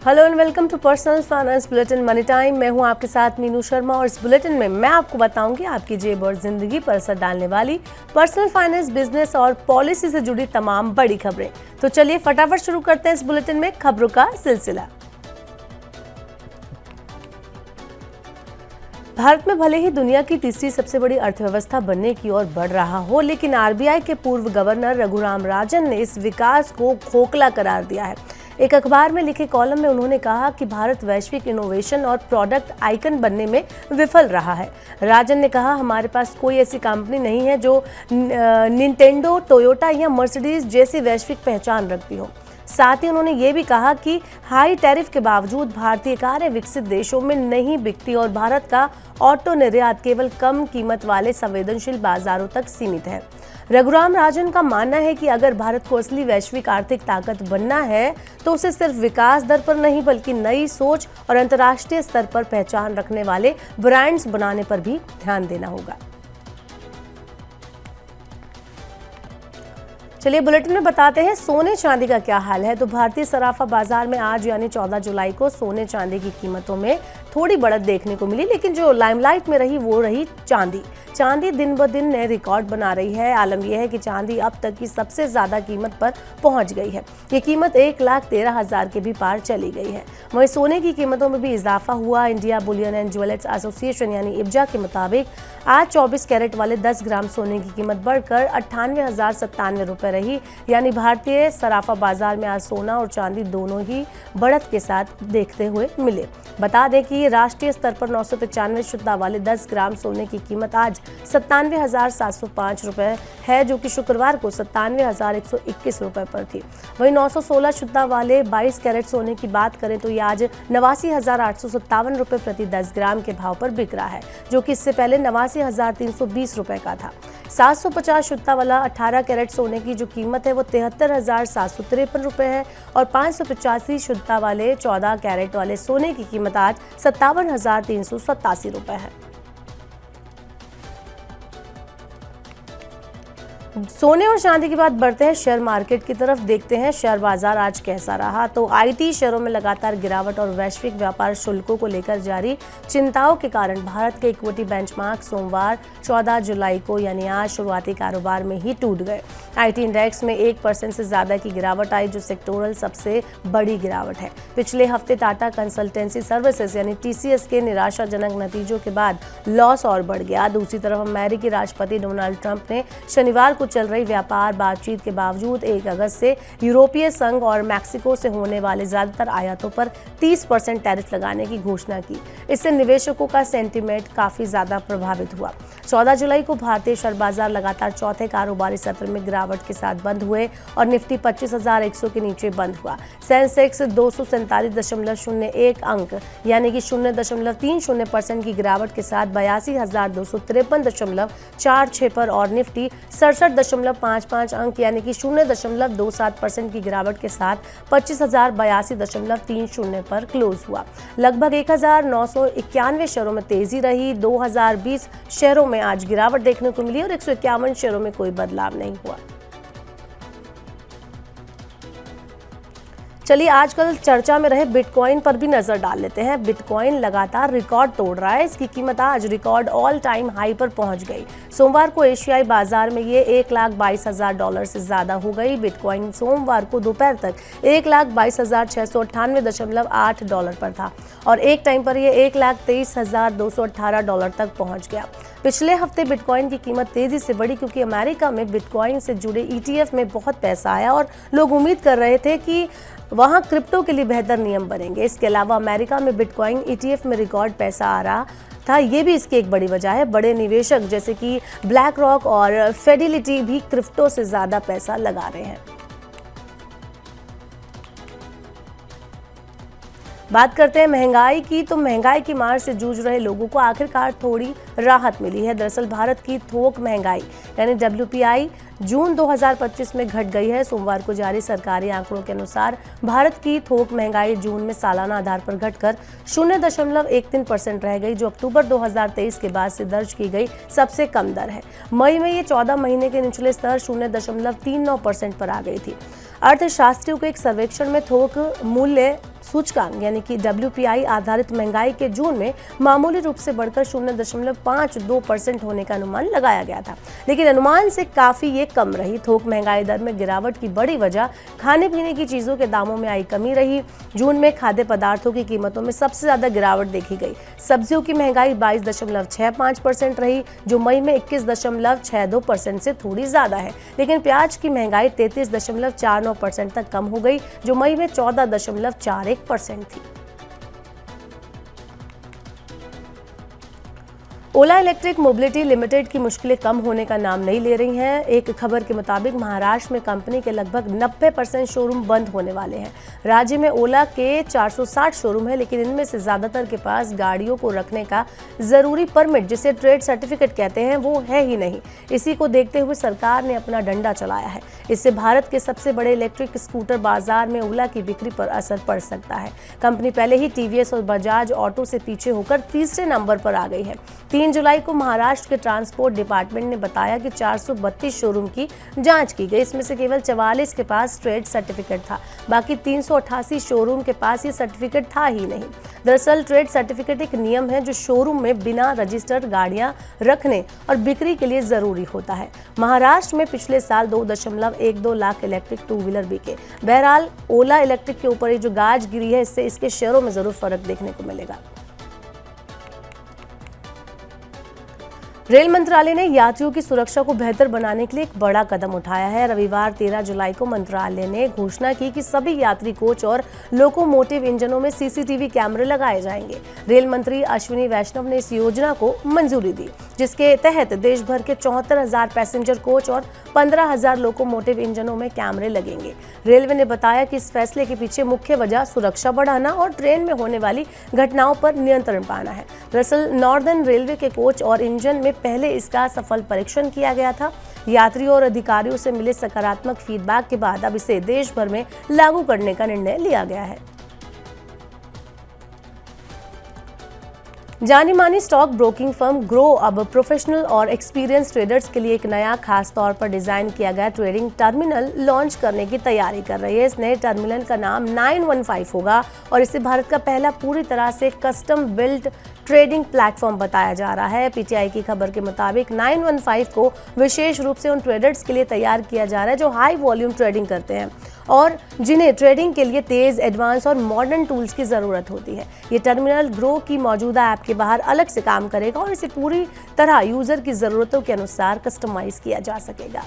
Hello and welcome to personal finance bulletin money time. मैं हूं आपके साथ मीनू शर्मा और इस बुलेटिन में मैं आपको बताऊंगी आपकी जेब और जिंदगी पर असर डालने वाली पर्सनल फाइनेंस, बिजनेस और पॉलिसी से जुड़ी तमाम बड़ी खबरें। तो चलिए फटाफट शुरू करते हैं इस बुलेटिन में खबरों का सिलसिला। भारत में भले ही दुनिया की तीसरी सबसे बड़ी अर्थव्यवस्था बनने की ओर बढ़ रहा हो, लेकिन आरबीआई के पूर्व गवर्नर रघुराम राजन ने इस विकास को खोखला करार दिया है। एक अखबार में लिखे कॉलम में उन्होंने कहा कि भारत वैश्विक इनोवेशन और प्रोडक्ट आइकन बनने में विफल रहा है। राजन ने कहा, हमारे पास कोई ऐसी कंपनी नहीं है जो निंटेंडो, टोयोटा या मर्सिडीज जैसी वैश्विक पहचान रखती हो। साथ ही उन्होंने ये भी कहा कि हाई टैरिफ के बावजूद भारतीय कारें विकसित देशों में नहीं बिकती और भारत का ऑटो निर्यात केवल कम कीमत वाले संवेदनशील बाजारों तक सीमित है। रघुराम राजन का मानना है कि अगर भारत को असली वैश्विक आर्थिक ताकत बनना है तो उसे सिर्फ विकास दर पर नहीं बल्कि नई सोच और अंतर्राष्ट्रीय स्तर पर पहचान रखने वाले ब्रांड्स बनाने पर भी ध्यान देना होगा। चलिए बुलेटिन में बताते हैं सोने चांदी का क्या हाल है। तो भारतीय सराफा बाजार में आज यानी 14 जुलाई को सोने चांदी की कीमतों में थोड़ी बढ़त देखने को मिली, लेकिन जो लाइमलाइट में रही वो रही चांदी। चांदी दिन ब दिन नए रिकॉर्ड बना रही है। आलम यह है कि चांदी अब तक की सबसे ज्यादा कीमत पर पहुंच गई है। ये कीमत 1,13,000 के भी पार चली गई है। वहीं सोने की कीमतों में भी इजाफा हुआ। India Boolean and jewellers association यानी इब्जा के मुताबिक आज 24 कैरेट वाले 10 ग्राम सोने की कीमत बढ़कर 98,097 रुपए रही। यानी भारतीय सराफा बाजार में आज सोना और चांदी दोनों ही बढ़त के साथ देखते हुए मिले। बता दें कि राष्ट्रीय स्तर पर 995 शुद्धा वाले 10 ग्राम सोने की कीमत आज 97,705 रुपए है, जो कि शुक्रवार को 97,121 रुपए पर थी। वहीं 916 शुद्धा वाले 22 कैरेट सोने की बात करें तो ये आज 89,857 रुपए प्रति 10 ग्राम के भाव पर बिक रहा है, जो कि इससे पहले 89,320 रुपए का था। 750 शुद्धा वाला 18 कैरेट सोने की जो कीमत है वो 73,753 रुपए है और 585 शुद्धा वाले 14 कैरेट वाले सोने की कीमत आज 57,387 रुपए है। सोने और चांदी की बात बढ़ते हैं शेयर मार्केट की तरफ। देखते हैं शेयर बाजार आज कैसा रहा। तो आईटी शेयरों में लगातार गिरावट और वैश्विक व्यापार शुल्कों को लेकर जारी चिंताओं के कारण भारत के इक्विटी बेंचमार्क सोमवार 14 जुलाई को यानी आज शुरुआती कारोबार में ही टूट गए। आईटी इंडेक्स में 1% से ज्यादा की गिरावट आई, जो सेक्टोरल सबसे बड़ी गिरावट है। पिछले हफ्ते टाटा कंसल्टेंसी सर्विसेज यानी टीसीएस के निराशाजनक नतीजों के बाद लॉस और बढ़ गया। दूसरी तरफ अमेरिकी राष्ट्रपति डोनाल्ड ट्रंप ने शनिवार को चल रही व्यापार बातचीत के बावजूद 1 अगस्त से यूरोपीय संघ और मैक्सिको से होने वाले ज्यादातर आयातों पर 30% टैरिफ लगाने की घोषणा की। इससे निवेशकों का सेंटीमेंट काफी ज्यादा प्रभावित हुआ। 14 जुलाई को भारतीय शेयर बाजार लगातार चौथे कारोबारी सत्र में गिरावट के साथ बंद हुए और निफ्टी 25,100 के नीचे बंद हुआ। सेंसेक्स 247.01 अंक यानी कि 0.30% की गिरावट के साथ 82,253.46 पर और निफ्टी 67.55 अंक यानी कि 0.27% की गिरावट के साथ 25,082.30 पर क्लोज हुआ। लगभग 1,991 शेयरों में तेजी रही। 2,020 शेयरों में आज गिरावट देखने को मिली और 151 शेयरों में कोई बदलाव नहीं हुआ। चलिए आजकल चर्चा में रहे बिटकॉइन पर भी नजर डाल लेते हैं। बिटकॉइन लगातार रिकॉर्ड तोड़ रहा है। इसकी कीमत आज रिकॉर्ड ऑल टाइम हाई पर पहुंच गई। सोमवार को एशियाई बाजार में ये $1,22,000 से ज्यादा हो गई। बिटकॉइन सोमवार को दोपहर तक $1,22,698.8 पर था और एक टाइम पर यह $1,23,218 तक पहुंच गया। पिछले हफ्ते बिटकॉइन की कीमत तेजी से बढ़ी क्योंकि अमेरिका में बिटकॉइन से जुड़े ईटीएफ में बहुत पैसा आया और लोग उम्मीद कर रहे थे कि वहां क्रिप्टो के लिए बेहतर नियम बनेंगे। इसके अलावा अमेरिका में बिटकॉइन ईटीएफ में रिकॉर्ड पैसा आ रहा था, ये भी इसकी एक बड़ी वजह है। बड़े निवेशक जैसे कि ब्लैक रॉक और फिडेलिटी भी क्रिप्टो से ज्यादा पैसा लगा रहे हैं। बात करते हैं महंगाई की। तो महंगाई की मार से जूझ रहे लोगों को आखिरकार थोड़ी राहत मिली है। दरअसल भारत की थोक महंगाई यानी WPI जून 2025 में घट गई है। सोमवार को जारी सरकारी आंकड़ों के अनुसार भारत की थोक महंगाई जून में सालाना आधार पर घटकर 0.13% रह गई, जो अक्टूबर 2023 के बाद से दर्ज की गई सबसे कम दर है। मई में ये 14 महीने के निचले स्तर 0.39% पर आ गई थी। अर्थशास्त्रियों के एक सर्वेक्षण में थोक मूल्य सूचकांक यानी कि WPI आधारित महंगाई के जून में मामूली रूप से बढ़कर 0.52% होने का अनुमान लगाया गया था, लेकिन अनुमान से काफी ये कम रही। थोक महंगाई दर में गिरावट की बड़ी वजह खाने पीने की चीजों के दामों में आई कमी रही। जून में खाद्य पदार्थों की कीमतों में सबसे ज्यादा गिरावट देखी गई। सब्जियों की महंगाई 22.65% रही, जो मई में 21.62% से थोड़ी ज्यादा है, लेकिन प्याज की महंगाई 33.49% तक कम हो गई, जो मई में 14.41% थी। ओला इलेक्ट्रिक मोबिलिटी लिमिटेड की मुश्किलें कम होने का नाम नहीं ले रही हैं। एक खबर के मुताबिक महाराष्ट्र में कंपनी के लगभग 90% शोरूम बंद होने वाले हैं। राज्य में ओला के 460 शोरूम है, लेकिन इनमें से ज्यादातर के पास गाड़ियों को रखने का जरूरी परमिट, जिसे ट्रेड सर्टिफिकेट कहते हैं, वो है ही नहीं। इसी को देखते हुए सरकार ने अपना डंडा चलाया है। इससे भारत के सबसे बड़े इलेक्ट्रिक स्कूटर बाजार में ओला की बिक्री पर असर पड़ सकता है। कंपनी पहले ही TVS और बजाज ऑटो से पीछे होकर तीसरे नंबर पर आ गई है। 3 जुलाई को महाराष्ट्र के ट्रांसपोर्ट डिपार्टमेंट ने बताया कि 432 शोरूम की जांच की गई। इसमें से केवल 44 के पास ट्रेड सर्टिफिकेट था, बाकी 388 शोरूम के पास ये सर्टिफिकेट था ही नहीं। दरअसल ट्रेड सर्टिफिकेट एक नियम है जो शोरूम में बिना रजिस्टर्ड गाड़ियां रखने और बिक्री के लिए जरूरी होता है। महाराष्ट्र में पिछले साल 2.12 लाख इलेक्ट्रिक 2 व्हीलर बिके। बहरहाल ओला इलेक्ट्रिक के ऊपर ये जो गाज गिरी है, इससे इसके शेयरों में जरूर फर्क देखने को मिलेगा। रेल मंत्रालय ने यात्रियों की सुरक्षा को बेहतर बनाने के लिए एक बड़ा कदम उठाया है। रविवार 13 जुलाई को मंत्रालय ने घोषणा की कि सभी यात्री कोच और लोकोमोटिव इंजनों में CCTV कैमरे लगाए जाएंगे। रेल मंत्री अश्विनी वैष्णव ने इस योजना को मंजूरी दी, जिसके तहत देश भर के 74,000 पैसेंजर कोच और 15,000 लोकोमोटिव इंजनों में कैमरे लगेंगे। रेलवे ने बताया कि इस फैसले के पीछे मुख्य वजह सुरक्षा बढ़ाना और ट्रेन में होने वाली घटनाओं पर नियंत्रण पाना है। दरअसल नॉर्दर्न रेलवे के कोच और इंजन में पहले इसका सफल परीक्षण किया गया था। यात्रियों और अधिकारियों से मिले सकारात्मक फीडबैक के बाद अब इसे देश भर में लागू करने का निर्णय लिया गया है। जानी मानी स्टॉक ब्रोकिंग फर्म ग्रो अब प्रोफेशनल और एक्सपीरियंस ट्रेडर्स के लिए एक नया खास तौर पर डिजाइन किया गया ट्रेडिंग टर्मिनल लॉन्च करने की तैयारी कर रही है। इस नए टर्मिनल का नाम 915 होगा और इसे भारत का पहला पूरी तरह से कस्टम बिल्ट ट्रेडिंग प्लेटफॉर्म बताया जा रहा है। PTI की खबर के मुताबिक 915 को विशेष रूप से उन ट्रेडर्स के लिए तैयार किया जा रहा है जो हाई वॉल्यूम ट्रेडिंग करते हैं और जिन्हें ट्रेडिंग के लिए तेज, एडवांस और मॉडर्न टूल्स की जरूरत होती है। ये टर्मिनल ग्रो की मौजूदा ऐप के बाहर अलग से काम करेगा और इसे पूरी तरह यूजर की जरूरतों के अनुसार कस्टमाइज किया जा सकेगा।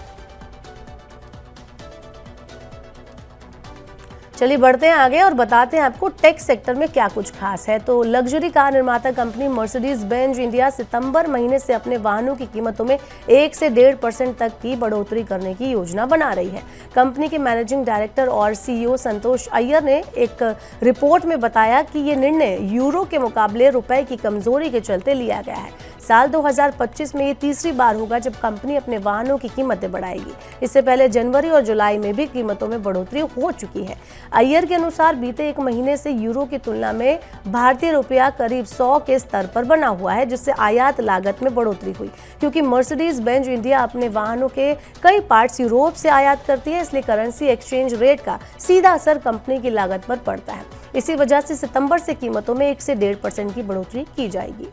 चलिए बढ़ते हैं आगे और बताते हैं आपको टेक सेक्टर में क्या कुछ खास है। तो लग्जरी कार निर्माता कंपनी मर्सिडीज बेंज इंडिया सितंबर महीने से अपने वाहनों की कीमतों में 1 से 1.5% तक की बढ़ोतरी करने की योजना बना रही है। कंपनी के मैनेजिंग डायरेक्टर और CEO संतोष अय्यर ने एक रिपोर्ट में बताया कि ये निर्णय यूरो के मुकाबले रुपए की कमजोरी के चलते लिया गया है। साल 2025 में ये तीसरी बार होगा जब कंपनी अपने वाहनों की कीमतें बढ़ाएगी। इससे पहले जनवरी और जुलाई में भी कीमतों में बढ़ोतरी हो चुकी है। अय्यर के अनुसार बीते एक महीने से यूरो की तुलना में भारतीय रुपया करीब 100 के स्तर पर बना हुआ है, जिससे आयात लागत में बढ़ोतरी हुई। क्योंकि मर्सिडीज बेंज इंडिया अपने वाहनों के कई पार्ट्स यूरोप से आयात करती है, इसलिए करेंसी एक्सचेंज रेट का सीधा असर कंपनी की लागत पर पड़ता है। इसी वजह से सितंबर से कीमतों में 1 से 1.5% की बढ़ोतरी की जाएगी।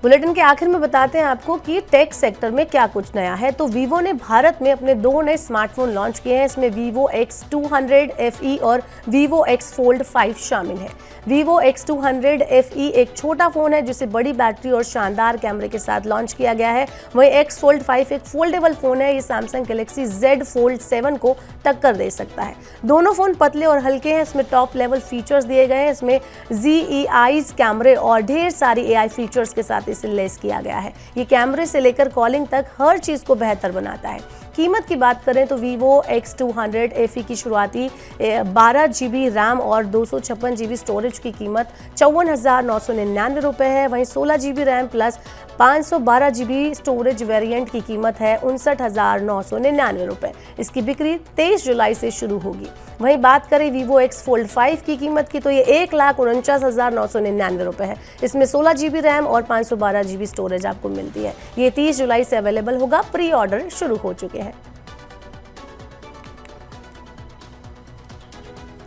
बुलेटिन के आखिर में बताते हैं आपको कि टेक सेक्टर में क्या कुछ नया है। तो वीवो ने भारत में अपने 2 नए स्मार्टफोन लॉन्च किए हैं। इसमें वीवो X200 FE और वीवो X Fold 5 शामिल है। वीवो X200 FE एक छोटा फोन है जिसे बड़ी बैटरी और शानदार कैमरे के साथ लॉन्च किया गया है। वहीं X Fold 5 एक फोल्डेबल फोन है। ये सैमसंग गैलेक्सी Z Fold 7 को टक्कर दे सकता है। दोनों फोन पतले और हल्के हैं। इसमें टॉप लेवल फीचर्स दिए गए हैं। इसमें ZEI's कैमरे और ढेर सारी AI फीचर्स के साथ इसे लेस किया गया है। ये कैमरे से लेकर कॉलिंग तक हर चीज को बेहतर बनाता है। कीमत की बात करें तो वीवो X200 FE की शुरुआती 12 GB रैम और 256 GB स्टोरेज की कीमत 54,999 रुपये है। वहीं 16 GB RAM plus 512 GB storage variant की कीमत है 59,999 रुपये। इसकी बिक्री 23 जुलाई से शुरू होगी। वहीं बात करें वीवो X Fold 5 की कीमत की तो ये 1,49,999 रुपये है। इसमें 16 GB रैम और 512 GB स्टोरेज आपको मिलती है। ये 30 जुलाई से अवेलेबल होगा। प्री ऑर्डर शुरू हो चुके हैं।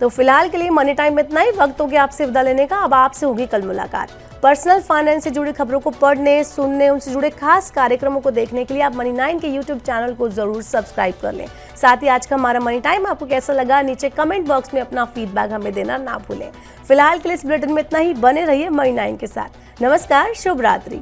तो फिलहाल के लिए मनी टाइम में इतना ही। वक्त हो गया आपसे विदा लेने का। अब आपसे होगी कल मुलाकात। पर्सनल फाइनेंस से जुड़ी खबरों को पढ़ने, सुनने, उनसे जुड़े खास कार्यक्रमों को देखने के लिए आप मनी 9 के यूट्यूब चैनल को जरूर सब्सक्राइब कर लें। साथ ही आज का हमारा मनी टाइम आपको कैसा लगा, नीचे कमेंट बॉक्स में अपना फीडबैक हमें देना ना भूलें। फिलहाल के लिए इस बुलेटिन में इतना ही। बने रहिए मनी 9 के साथ। नमस्कार, शुभ रात्रि।